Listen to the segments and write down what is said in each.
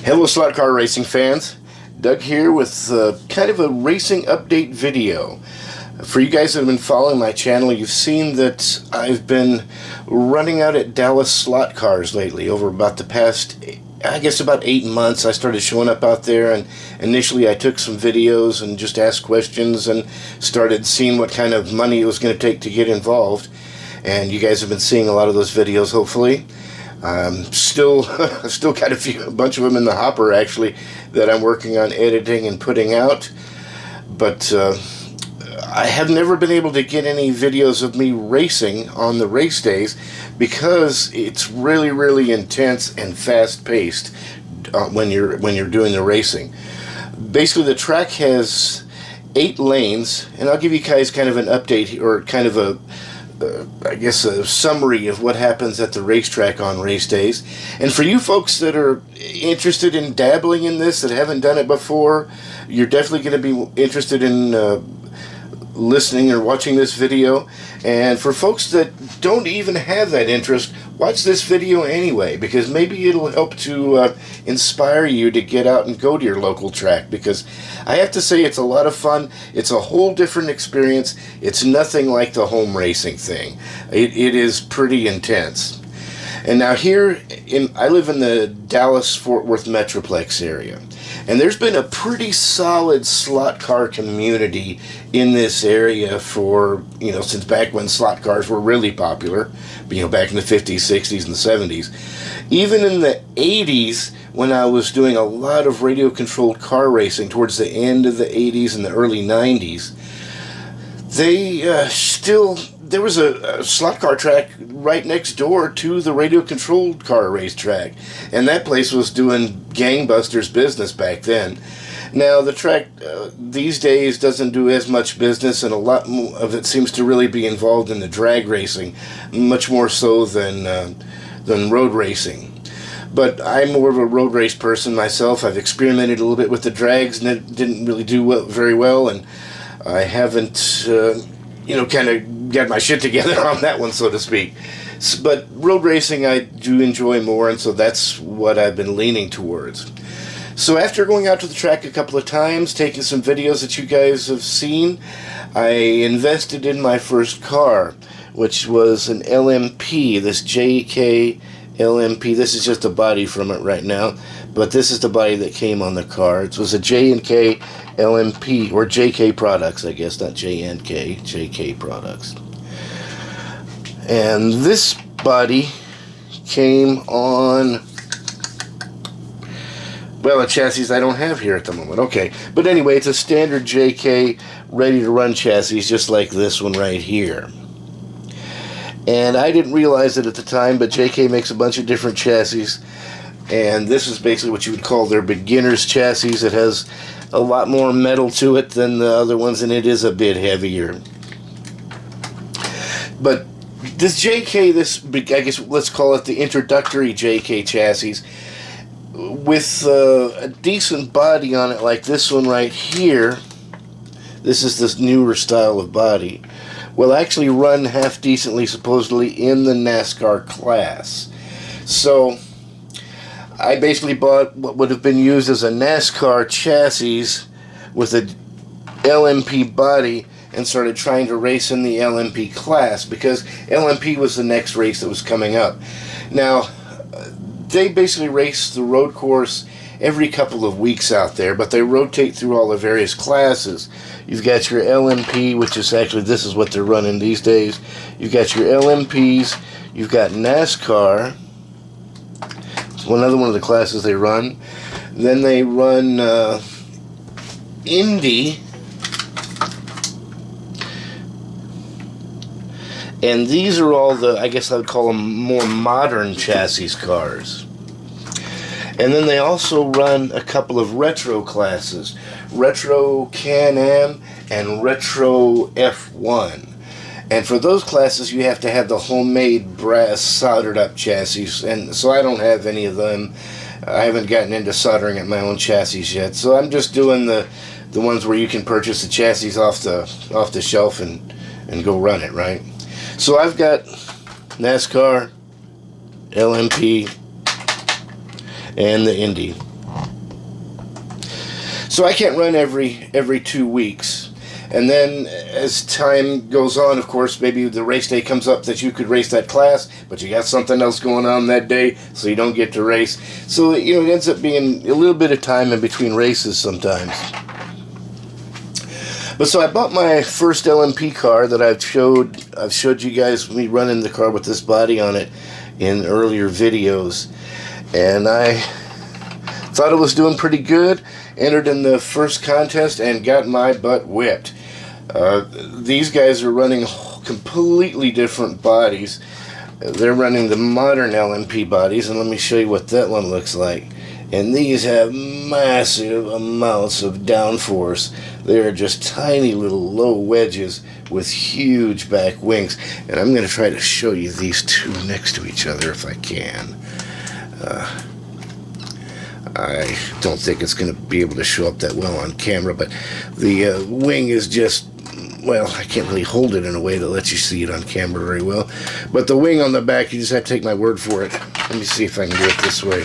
Hello slot car racing fans, Doug here with kind of a racing update video. For you guys that have been following my channel, you've seen that I've been running out at Dallas Slot Cars lately. Over about the past, I guess about 8 months, I started showing up out there, and initially I took some videos and just asked questions and started seeing what kind of money it was going to take to get involved. And you guys have been seeing a lot of those videos, hopefully. Still got a bunch of them in the hopper, actually, that I'm working on editing and putting out. But I have never been able to get any videos of me racing on the race days because it's really intense and fast-paced when you're doing the racing. Basically, the track has 8 lanes, and I'll give you guys kind of an update, or kind of I guess a summary of what happens at the racetrack on race days. And for you folks that are interested in dabbling in this, that haven't done it before, you're definitely going to be interested in listening or watching this video. And for folks that don't even have that interest, watch this video anyway, because maybe it'll help to inspire you to get out and go to your local track, because I have to say it's a lot of fun. It's a whole different experience. It's nothing like the home racing thing. It is pretty intense. And now here, I live in the Dallas-Fort Worth Metroplex area, and there's been a pretty solid slot car community in this area for, since back when slot cars were really popular, back in the 50s, 60s, and the 70s. Even in the 80s, when I was doing a lot of radio-controlled car racing towards the end of the 80s and the early 90s, there was a slot car track right next door to the radio-controlled car racetrack, and that place was doing gangbusters business back then. Now, the track these days doesn't do as much business, and a lot of it seems to really be involved in the drag racing, much more so than road racing. But I'm more of a road race person myself. I've experimented a little bit with the drags, and it didn't really do very well, and I haven't, kind of got my shit together on that one, so to speak. But road racing I do enjoy more, and so that's what I've been leaning towards. So after going out to the track a couple of times, taking some videos that you guys have seen, I invested in my first car, which was an LMP, this JK LMP. This is just a body from it right now, but this is the body that came on the car. It was a J&K LMP, or JK products, I guess, not J&K, JK products. And this body came on, well, a chassis I don't have here at the moment. Okay, but anyway, it's a standard JK ready-to-run chassis, just like this one right here. And I didn't realize it at the time, but JK makes a bunch of different chassis, and this is basically what you would call their beginner's chassis. It has a lot more metal to it than the other ones, and it is a bit heavier. But this JK, I guess let's call it the introductory JK chassis, with a decent body on it like this one right here, this is this newer style of body, will actually run half decently, supposedly, in the NASCAR class. So I basically bought what would have been used as a NASCAR chassis with a LMP body and started trying to race in the LMP class, because LMP was the next race that was coming up. Now, they basically race the road course every couple of weeks out there, but they rotate through all the various classes. You've got your LMP, which is actually, this is what they're running these days. You've got your LMPs, you've got NASCAR, it's another one of the classes they run. Then they run Indy, and these are all the, I guess I would call them more modern chassis cars. And then they also run a couple of retro classes, Retro Can-Am and Retro F1. And for those classes, you have to have the homemade brass soldered up chassis, and so I don't have any of them. I haven't gotten into soldering at my own chassis yet, so I'm just doing the ones where you can purchase the chassis off the shelf and go run it, right? So I've got NASCAR, LMP, and the Indy. So I can't run every 2 weeks. And then as time goes on, of course, maybe the race day comes up that you could race that class, but you got something else going on that day, so you don't get to race. So, you know, it ends up being a little bit of time in between races sometimes. But so I bought my first LMP car that I've showed you guys me running the car with this body on it in earlier videos. And I thought it was doing pretty good. Entered in the first contest and got my butt whipped. These guys are running completely different bodies. They're running the modern LMP bodies, and let me show you what that one looks like. And these have massive amounts of downforce. They're just tiny little low wedges with huge back wings. And I'm going to try to show you these two next to each other if I can. I don't think it's going to be able to show up that well on camera, but the wing is just, well, I can't really hold it in a way that lets you see it on camera very well. But the wing on the back, you just have to take my word for it. Let me see if I can do it this way.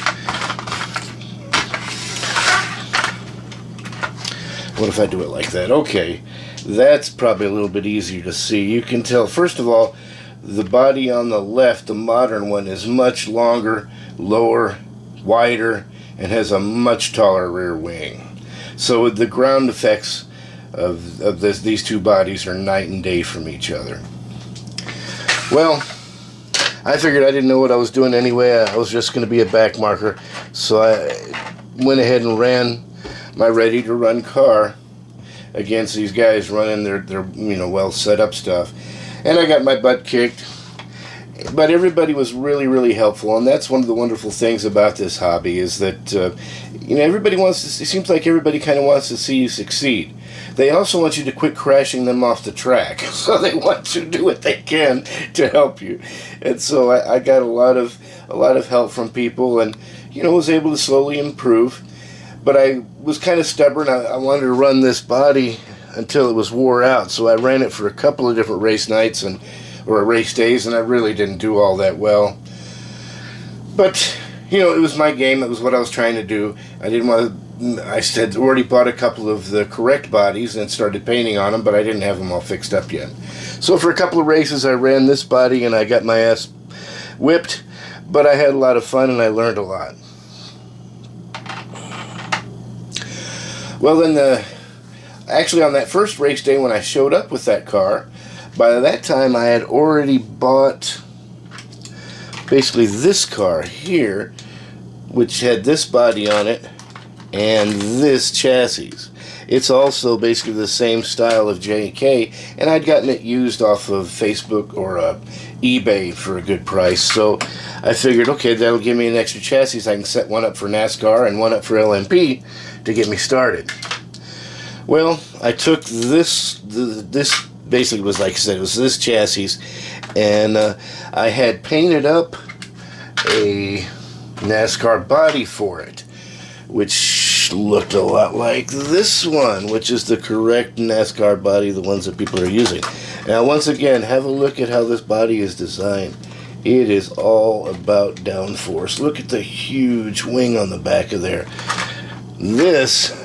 What if I do it like that? Okay, that's probably a little bit easier to see. You can tell, first of all, the body on the left, the modern one, is much longer, lower, wider, and has a much taller rear wing. So the ground effects of these two bodies are night and day from each other. Well, I figured I didn't know what I was doing anyway. I was just going to be a back marker. So I went ahead and ran my ready-to-run car against these guys running their you know, well set up stuff. And I got my butt kicked. But everybody was really, really helpful, and that's one of the wonderful things about this hobby is that, you know, everybody wants to, it seems like everybody kind of wants to see you succeed. They also want you to quit crashing them off the track, so they want to do what they can to help you. And so I got a lot of help from people, and, you know, was able to slowly improve. But I was kind of stubborn. I wanted to run this body until it was wore out, so I ran it for a couple of different race nights or race days, and I really didn't do all that well. But, you know, it was my game. It was what I was trying to do. I didn't want to, I had already bought a couple of the correct bodies and started painting on them, but I didn't have them all fixed up yet. So for a couple of races, I ran this body, and I got my ass whipped, but I had a lot of fun, and I learned a lot. Well, then, actually on that first race day when I showed up with that car, by that time I had already bought basically this car here, which had this body on it and this chassis. It's also basically the same style of JK, and I'd gotten it used off of Facebook or eBay for a good price. So I figured, okay, that'll give me an extra chassis. I can set one up for NASCAR and one up for LMP to get me started. Well, I took this basically was, like I said, it was this chassis, and I had painted up a NASCAR body for it, which looked a lot like this one, which is the correct NASCAR body, the ones that people are using. Now, once again, have a look at how this body is designed. It is all about downforce. Look at the huge wing on the back of there. This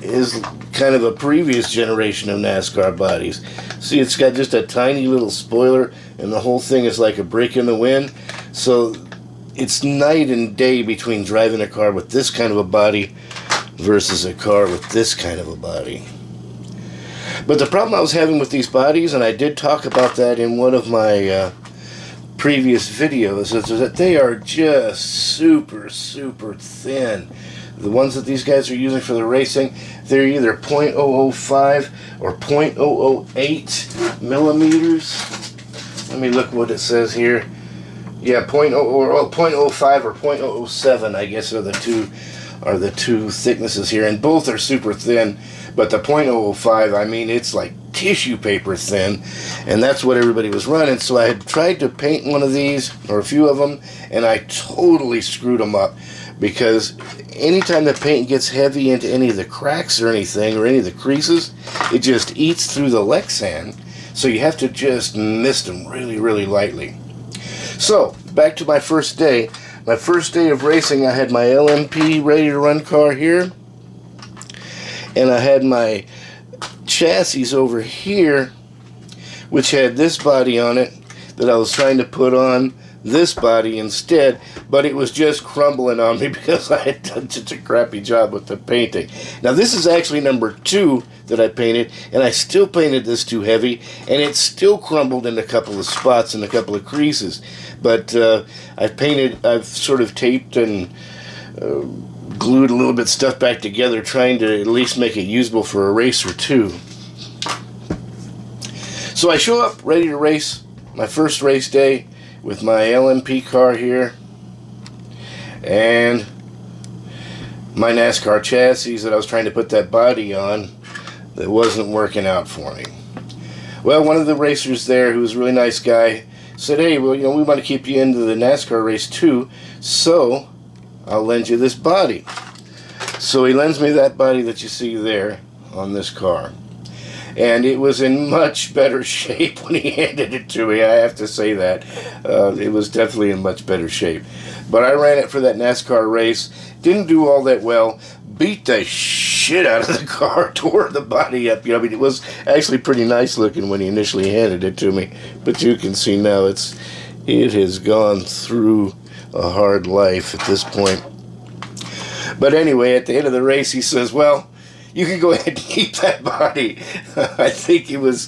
is kind of a previous generation of NASCAR bodies. See, it's got just a tiny little spoiler, and the whole thing is like a break in the wind. So it's night and day between driving a car with this kind of a body versus a car with this kind of a body. But the problem I was having with these bodies, and I did talk about that in one of my previous videos, is that they are just super, super thin. The ones that these guys are using for the racing, they're either .005 or .008 millimeters. Let me look what it says here. Yeah, .005 or .007, I guess, are the two thicknesses here, and both are super thin. But the .005, I mean, it's like tissue paper thin, and that's what everybody was running. So I had tried to paint one of these, or a few of them, and I totally screwed them up, because anytime the paint gets heavy into any of the cracks or anything, or any of the creases, it just eats through the Lexan. So you have to just mist them really, really lightly. So, back to my first day. My first day of racing, I had my LMP ready-to-run car here. and I had my chassis over here, which had this body on it that I was trying to put on this body instead, but it was just crumbling on me because I had done such a crappy job with the painting. Now this is actually number 2 that I painted, and I still painted this too heavy, and it still crumbled in a couple of spots and a couple of creases. But I've sort of taped and glued a little bit stuff back together, trying to at least make it usable for a race or two. So I show up ready to race my first race day with my LMP car here and my NASCAR chassis that I was trying to put that body on that wasn't working out for me. Well, one of the racers there, who was a really nice guy, said, hey, well, you know, we want to keep you into the NASCAR race too, so I'll lend you this body. So he lends me that body that you see there on this car. And it was in much better shape when he handed it to me, I have to say that. It was definitely in much better shape. But I ran it for that NASCAR race, didn't do all that well, beat the shit out of the car, tore the body up. You know, I mean, it was actually pretty nice looking when he initially handed it to me. But you can see now it has gone through a hard life at this point. But anyway, at the end of the race, he says, well, you can go ahead and keep that body. I think he was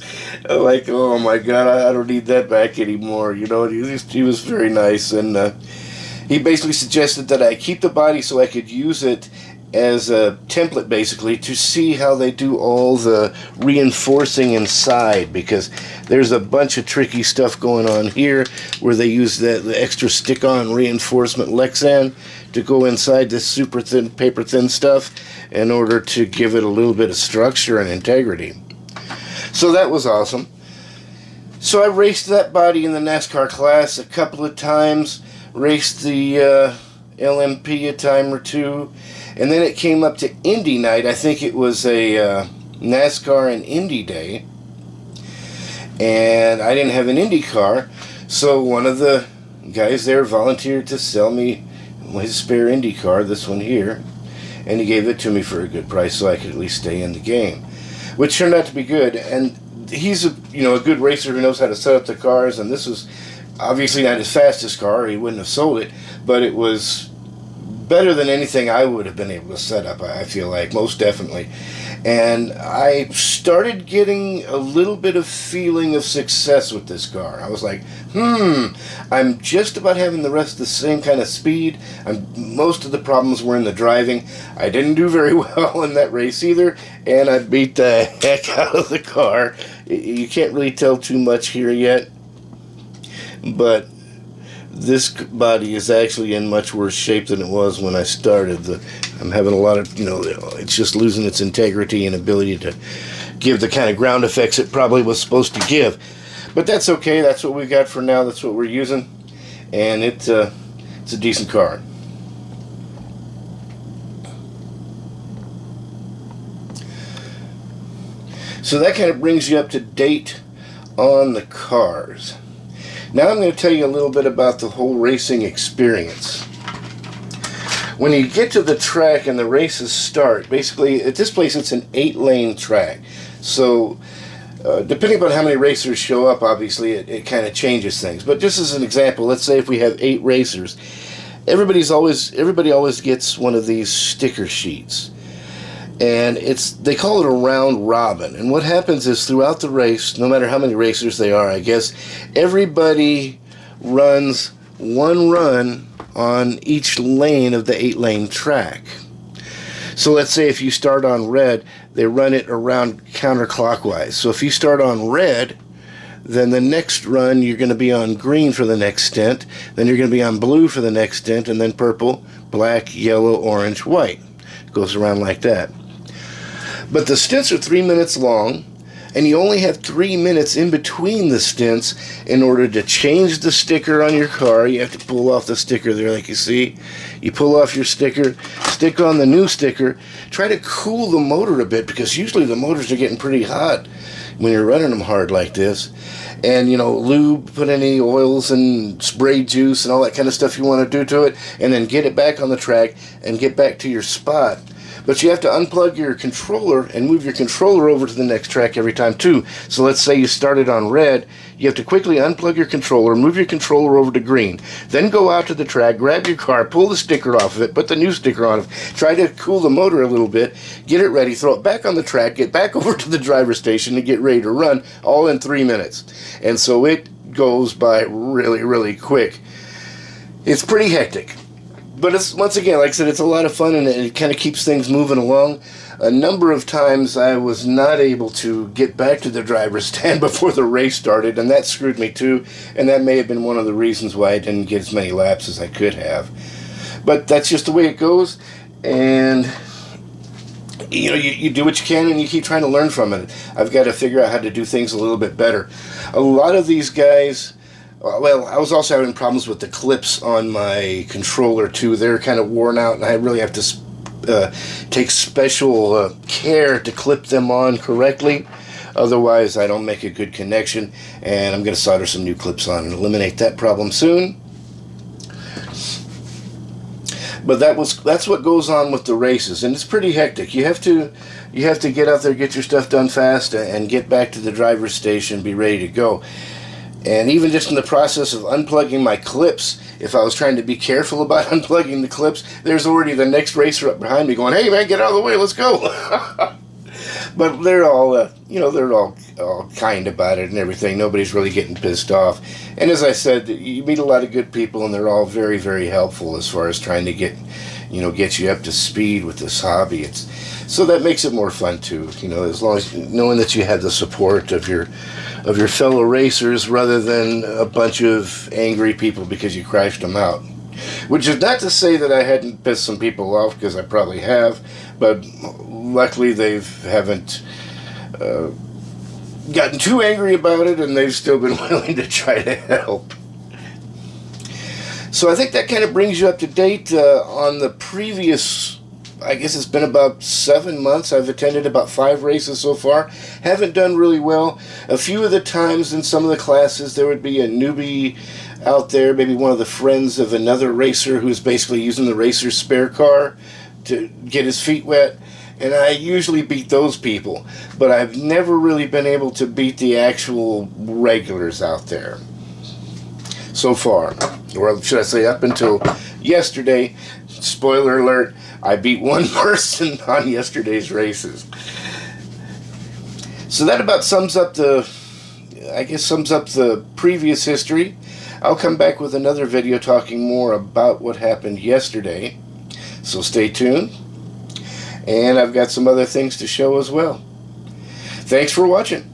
like, oh my God, I don't need that back anymore. You know, he was very nice. And he basically suggested that I keep the body so I could use it as a template, basically, to see how they do all the reinforcing inside, because there's a bunch of tricky stuff going on here where they use the extra stick-on reinforcement Lexan to go inside this super thin, paper thin stuff in order to give it a little bit of structure and integrity. So that was awesome. So I raced that body in the NASCAR class a couple of times, raced the LMP a time or two, and then it came up to Indy night. I think it was a NASCAR and Indy day, and I didn't have an Indy car, so one of the guys there volunteered to sell me his spare Indy car, this one here, and he gave it to me for a good price so I could at least stay in the game, which turned out to be good. And he's a good racer who knows how to set up the cars, and this was obviously not his fastest car, he wouldn't have sold it, but it was better than anything I would have been able to set up, I feel like, most definitely. And I started getting a little bit of feeling of success with this car. I was like, I'm just about having the rest of the same kind of speed. Most of the problems were in the driving. I didn't do very well in that race either, and I beat the heck out of the car. You can't really tell too much here yet, but this body is actually in much worse shape than it was when I started. I'm having a lot of, it's just losing its integrity and ability to give the kind of ground effects it probably was supposed to give. But that's okay. That's what we got for now. That's what we're using. And it's a decent car. So that kind of brings you up to date on the cars. Now I'm going to tell you a little bit about the whole racing experience. When you get to the track and the races start, basically at this place it's an 8-lane track. So depending on how many racers show up, obviously it kind of changes things. But just as an example, let's say if we have 8 racers, everybody always gets one of these sticker sheets. And they call it a round robin. And what happens is throughout the race, no matter how many racers they are, I guess, everybody runs one run on each lane of the 8-lane track. So let's say if you start on red, they run it around counterclockwise. So if you start on red, then the next run you're going to be on green for the next stint, then you're going to be on blue for the next stint, and then purple, black, yellow, orange, white. It goes around like that. But the stints are 3 minutes long, and you only have 3 minutes in between the stints in order to change the sticker on your car. You have to pull off the sticker there, like you see. You pull off your sticker, stick on the new sticker, try to cool the motor a bit, because usually the motors are getting pretty hot when you're running them hard like this. And, lube, put any oils and spray juice and all that kind of stuff you want to do to it, and then get it back on the track and get back to your spot. But you have to unplug your controller and move your controller over to the next track every time too. So let's say you started on red, you have to quickly unplug your controller, move your controller over to green, then go out to the track, grab your car, pull the sticker off of it, put the new sticker on it, try to cool the motor a little bit, get it ready, throw it back on the track, get back over to the driver's station and get ready to run, all in 3 minutes. And so it goes by really, really quick. It's pretty hectic. But it's, once again, like I said, it's a lot of fun, and it kind of keeps things moving along. A number of times I was not able to get back to the driver's stand before the race started, and that screwed me too, and that may have been one of the reasons why I didn't get as many laps as I could have. But that's just the way it goes, and you know, you do what you can and you keep trying to learn from it. I've got to figure out how to do things a little bit better. A lot of these guys... Well, I was also having problems with the clips on my controller too. They're kind of worn out, and I really have to take special care to clip them on correctly. Otherwise, I don't make a good connection, and I'm going to solder some new clips on and eliminate that problem soon. But that's what goes on with the races, and it's pretty hectic. You have to get out there, get your stuff done fast, and get back to the driver's station, be ready to go. And even just in the process of unplugging my clips, if I was trying to be careful about unplugging the clips, there's already the next racer up behind me going, "Hey man, get out of the way, let's go." But they're all, they're all kind about it and everything. Nobody's really getting pissed off. And as I said, you meet a lot of good people, and they're all very, very helpful as far as trying to get you up to speed with this hobby. So that makes it more fun too. As long as knowing that you have the support of your fellow racers rather than a bunch of angry people because you crashed them out. Which is not to say that I hadn't pissed some people off, because I probably have, but luckily they haven't gotten too angry about it, and they've still been willing to try to help. So I think that kind of brings you up to date on the previous, I guess it's been about 7 months. I've attended about 5 races so far. Haven't done really well. A few of the times in some of the classes there would be a newbie out there, maybe one of the friends of another racer who's basically using the racer's spare car to get his feet wet. And I usually beat those people. But I've never really been able to beat the actual regulars out there so far. Or should I say up until yesterday. Spoiler alert, I beat one person on yesterday's races. So that about sums up the previous history. I'll come back with another video talking more about what happened yesterday. So stay tuned. And I've got some other things to show as well. Thanks for watching.